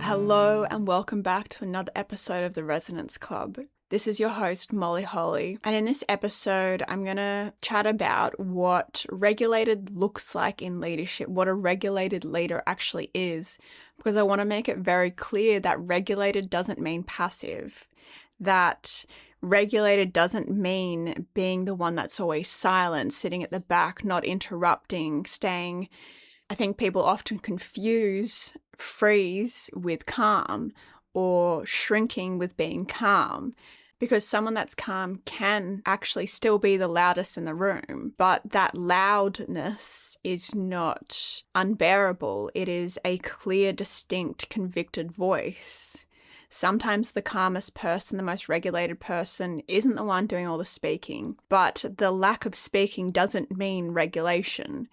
Hello and welcome back to another episode of the Resonance Club. This is your host, Molly Holly, and in this episode, I'm going to chat about what regulated looks like in leadership, what a regulated leader actually is, because I want to make it very clear that regulated doesn't mean passive, that regulated doesn't mean being the one that's always silent, sitting at the back, not interrupting, staying. I think people often confuse freeze with calm or shrinking with being calm, because someone that's calm can actually still be the loudest in the room, but that loudness is not unbearable. It is a clear, distinct, convicted voice. Sometimes the calmest person, the most regulated person, isn't the one doing all the speaking, but the lack of speaking doesn't mean regulation.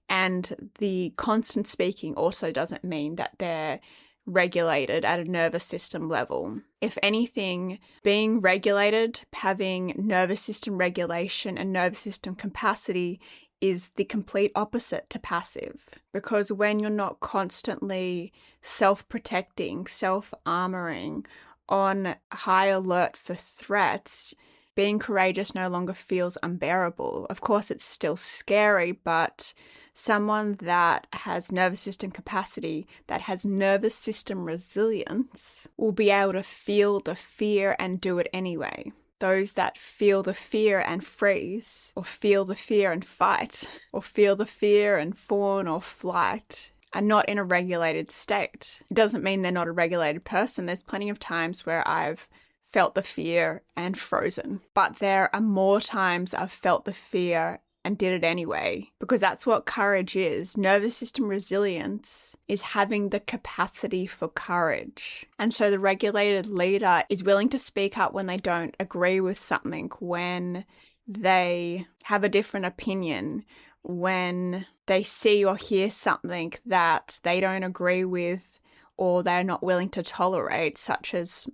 And the constant speaking also doesn't mean that they're regulated at a nervous system level. If anything, being regulated, having nervous system regulation and nervous system capacity is the complete opposite to passive. Because when you're not constantly self-protecting, self-armoring, on high alert for threats, being courageous no longer feels unbearable. Of course, it's still scary, but someone that has nervous system capacity, that has nervous system resilience, will be able to feel the fear and do it anyway. Those that feel the fear and freeze, or feel the fear and fight, or feel the fear and fawn or flight, are not in a regulated state. It doesn't mean they're not a regulated person. There's plenty of times where I've felt the fear and frozen, but there are more times I've felt the fear and did it anyway, because that's what courage is. Nervous system resilience is having the capacity for courage. And so the regulated leader is willing to speak up when they don't agree with something, when they have a different opinion, when they see or hear something that they don't agree with or they're not willing to tolerate, such as,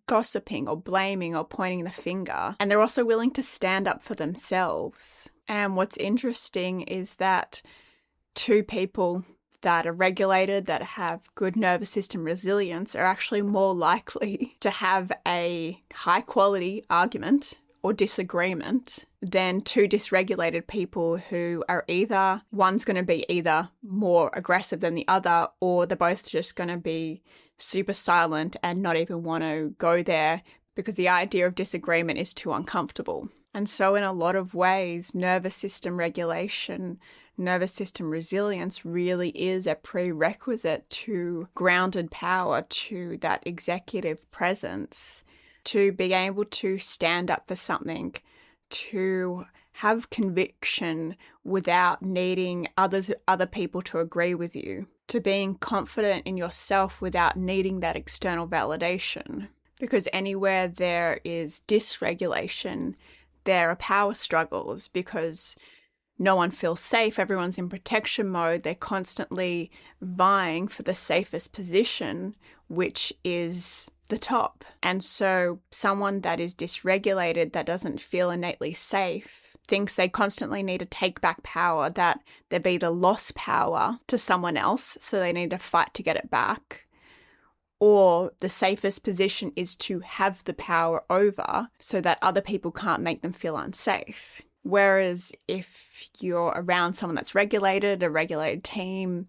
gossiping or blaming or pointing the finger. And they're also willing to stand up for themselves. And what's interesting is that two people that are regulated, that have good nervous system resilience, are actually more likely to have a high quality argument or disagreement than two dysregulated people who are one's going to be either more aggressive than the other, or they're both just going to be super silent and not even want to go there because the idea of disagreement is too uncomfortable. And so in a lot of ways, nervous system regulation, nervous system resilience really is a prerequisite to grounded power, to that executive presence, to be able to stand up for something, to have conviction without needing other people to agree with you, to being confident in yourself without needing that external validation. Because anywhere there is dysregulation, there are power struggles, because no one feels safe, everyone's in protection mode, they're constantly vying for the safest position, which is the top. And so someone that is dysregulated, that doesn't feel innately safe, thinks they constantly need to take back power, that they've either lost power to someone else, so they need to fight to get it back, or the safest position is to have the power over so that other people can't make them feel unsafe. Whereas if you're around someone that's regulated, a regulated team,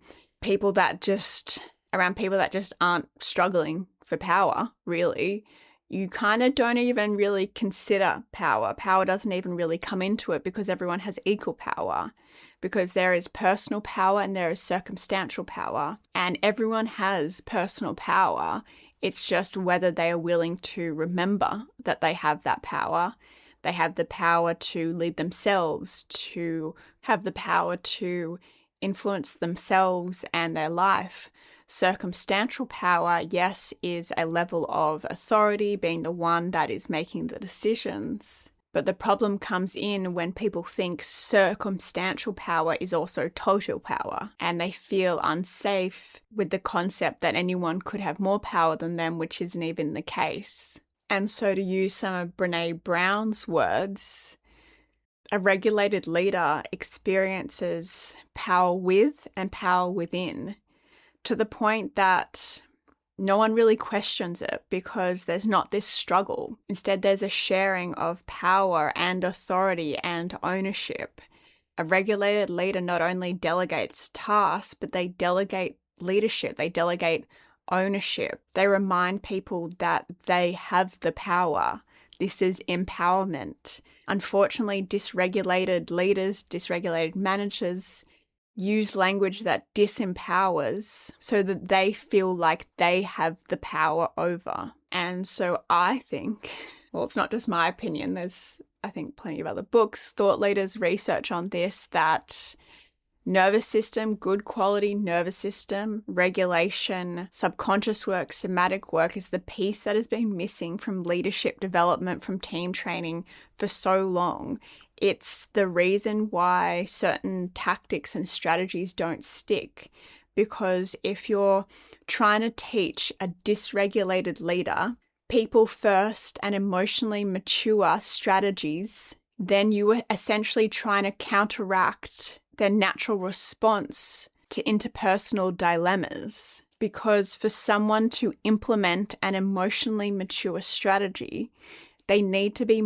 around people that just aren't struggling for power, really, you kind of don't even really consider power. Power doesn't even really come into it, because everyone has equal power, because there is personal power and there is circumstantial power, and everyone has personal power. It's just whether they are willing to remember that they have that power. They have the power to lead themselves, to have the power to influence themselves and their life. Circumstantial power, yes, is a level of authority, being the one that is making the decisions. But the problem comes in when people think circumstantial power is also total power, and they feel unsafe with the concept that anyone could have more power than them, which isn't even the case. And so, to use some of Brené Brown's words, a regulated leader experiences power with and power within, to the point that no one really questions it because there's not this struggle. Instead, there's a sharing of power and authority and ownership. A regulated leader not only delegates tasks, but they delegate leadership, they delegate ownership. They remind people that they have the power. This is empowerment. Unfortunately, dysregulated leaders, dysregulated managers use language that disempowers so that they feel like they have the power over. And so I think, well, it's not just my opinion, there's, I think, plenty of other books, thought leaders, research on this, that nervous system, good quality nervous system, regulation, subconscious work, somatic work is the piece that has been missing from leadership development, from team training for so long. It's the reason why certain tactics and strategies don't stick. Because if you're trying to teach a dysregulated leader people first and emotionally mature strategies, then you are essentially trying to counteract their natural response to interpersonal dilemmas. Because for someone to implement an emotionally mature strategy, they need to be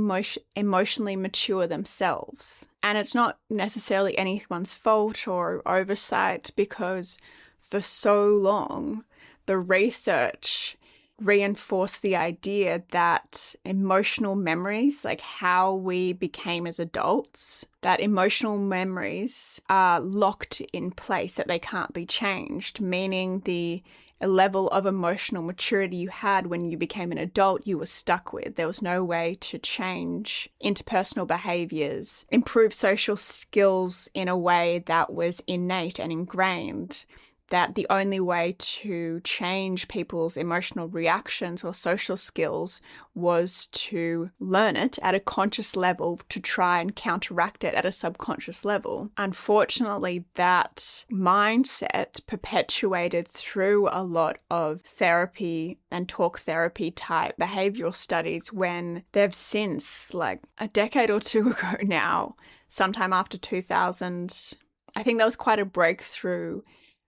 emotionally mature themselves. And it's not necessarily anyone's fault or oversight, because for so long, the research reinforced the idea that emotional memories, like how we became as adults, that emotional memories are locked in place, that they can't be changed, meaning the level of emotional maturity you had when you became an adult, you were stuck with. There was no way to change interpersonal behaviors, improve social skills in a way that was innate and ingrained. That the only way to change people's emotional reactions or social skills was to learn it at a conscious level, to try and counteract it at a subconscious level. Unfortunately, that mindset perpetuated through a lot of therapy and talk therapy type behavioral studies when they've since, like a decade or two ago now, sometime after 2000, I think that was quite a breakthrough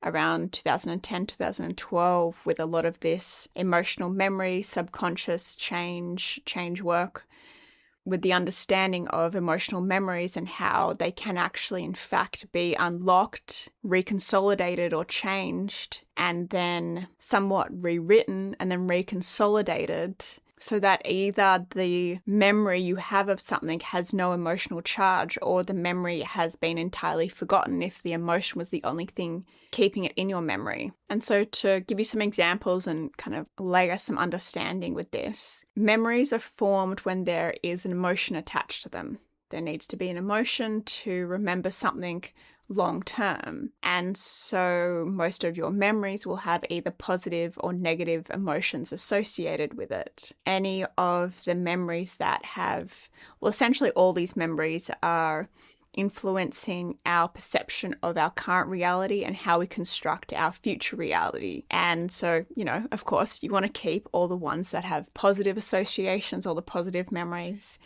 around 2010, 2012, with a lot of this emotional memory, subconscious change work, with the understanding of emotional memories and how they can actually, in fact, be unlocked, reconsolidated or changed, and then somewhat rewritten and then reconsolidated, so that either the memory you have of something has no emotional charge, or the memory has been entirely forgotten if the emotion was the only thing keeping it in your memory. And so to give you some examples and kind of layer some understanding with this, memories are formed when there is an emotion attached to them. There needs to be an emotion to remember something long term. And so most of your memories will have either positive or negative emotions associated with it. Any of the memories that have, well, essentially all these memories are influencing our perception of our current reality and how we construct our future reality. And so, of course, you want to keep all the ones that have positive associations, all the positive memories,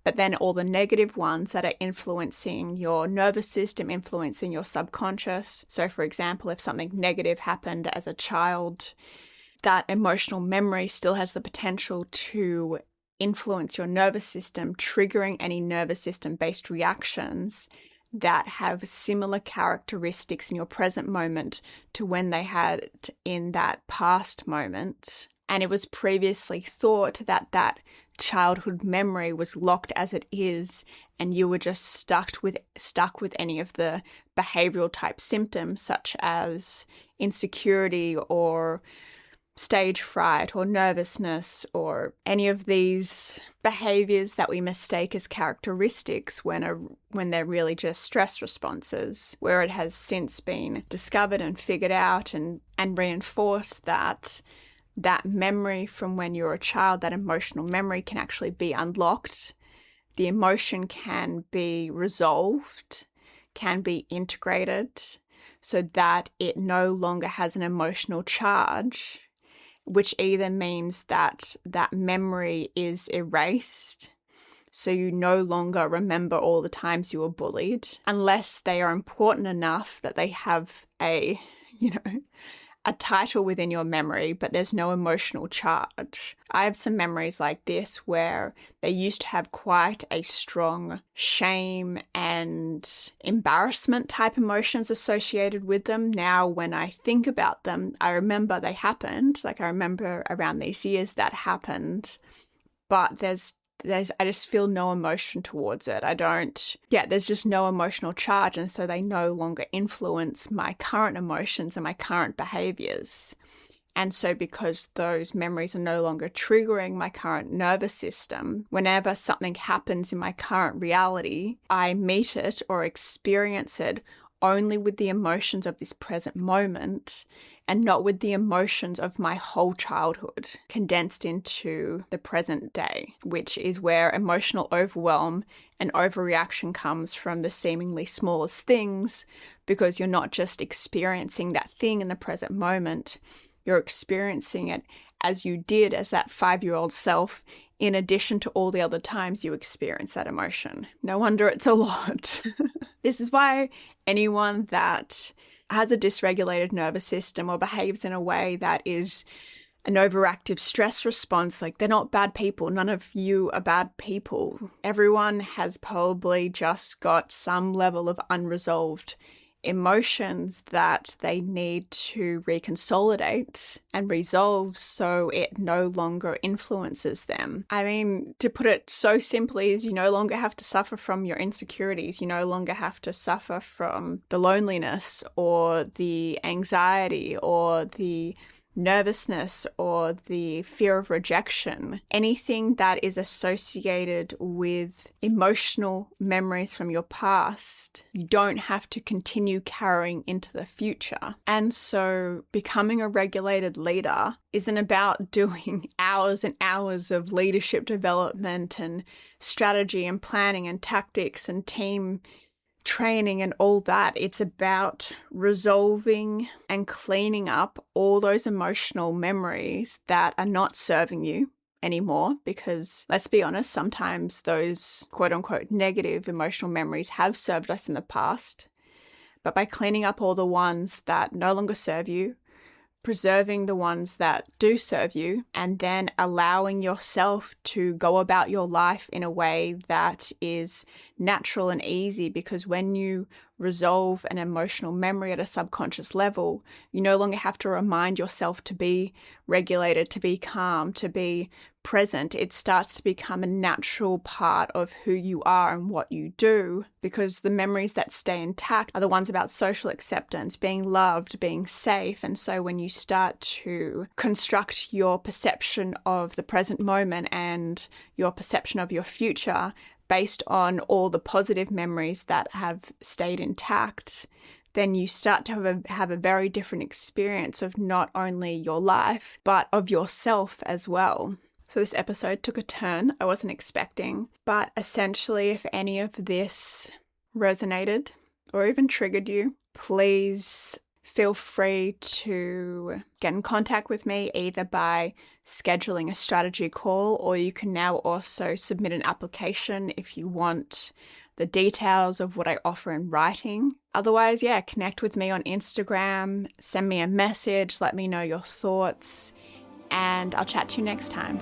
but then all the negative ones that are influencing your nervous system, influencing your subconscious. So for example, if something negative happened as a child, that emotional memory still has the potential to influence your nervous system, triggering any nervous system-based reactions that have similar characteristics in your present moment to when they had in that past moment. And it was previously thought that that childhood memory was locked as it is, and you were just stuck with any of the behavioral type symptoms such as insecurity or stage fright or nervousness or any of these behaviors that we mistake as characteristics when they're really just stress responses, where it has since been discovered and figured out and reinforced that memory from when you're a child, that emotional memory can actually be unlocked. The emotion can be resolved, can be integrated so that it no longer has an emotional charge, which either means that that memory is erased, so you no longer remember all the times you were bullied, unless they are important enough that they have a a title within your memory, but there's no emotional charge. I have some memories like this where they used to have quite a strong shame and embarrassment type emotions associated with them. Now, when I think about them, I remember they happened. Like, I remember around these years that happened, but I just feel no emotion towards it. There's just no emotional charge. And so they no longer influence my current emotions and my current behaviors. And so because those memories are no longer triggering my current nervous system, whenever something happens in my current reality, I meet it or experience it only with the emotions of this present moment and not with the emotions of my whole childhood condensed into the present day, which is where emotional overwhelm and overreaction comes from the seemingly smallest things, because you're not just experiencing that thing in the present moment, you're experiencing it as you did as that 5-year-old self, in addition to all the other times you experience that emotion. No wonder it's a lot. This is why anyone that has a dysregulated nervous system or behaves in a way that is an overactive stress response, like, they're not bad people. None of you are bad people. Everyone has probably just got some level of unresolved emotions that they need to reconsolidate and resolve so it no longer influences them. I mean, to put it so simply, is you no longer have to suffer from your insecurities. You no longer have to suffer from the loneliness or the anxiety or the nervousness or the fear of rejection. Anything that is associated with emotional memories from your past, you don't have to continue carrying into the future. And so becoming a regulated leader isn't about doing hours and hours of leadership development and strategy and planning and tactics and team training and all that. It's about resolving and cleaning up all those emotional memories that are not serving you anymore, because let's be honest, sometimes those quote unquote negative emotional memories have served us in the past. But by cleaning up all the ones that no longer serve you, preserving the ones that do serve you, and then allowing yourself to go about your life in a way that is natural and easy, because when you resolve an emotional memory at a subconscious level, you no longer have to remind yourself to be regulated, to be calm, to be present. It starts to become a natural part of who you are and what you do, because the memories that stay intact are the ones about social acceptance, being loved, being safe. And so when you start to construct your perception of the present moment and your perception of your future based on all the positive memories that have stayed intact, then you start to have a very different experience of not only your life, but of yourself as well. So this episode took a turn I wasn't expecting, but essentially, if any of this resonated or even triggered you, please feel free to get in contact with me either by scheduling a strategy call, or you can now also submit an application if you want the details of what I offer in writing. Otherwise, connect with me on Instagram, send me a message, let me know your thoughts, and I'll chat to you next time.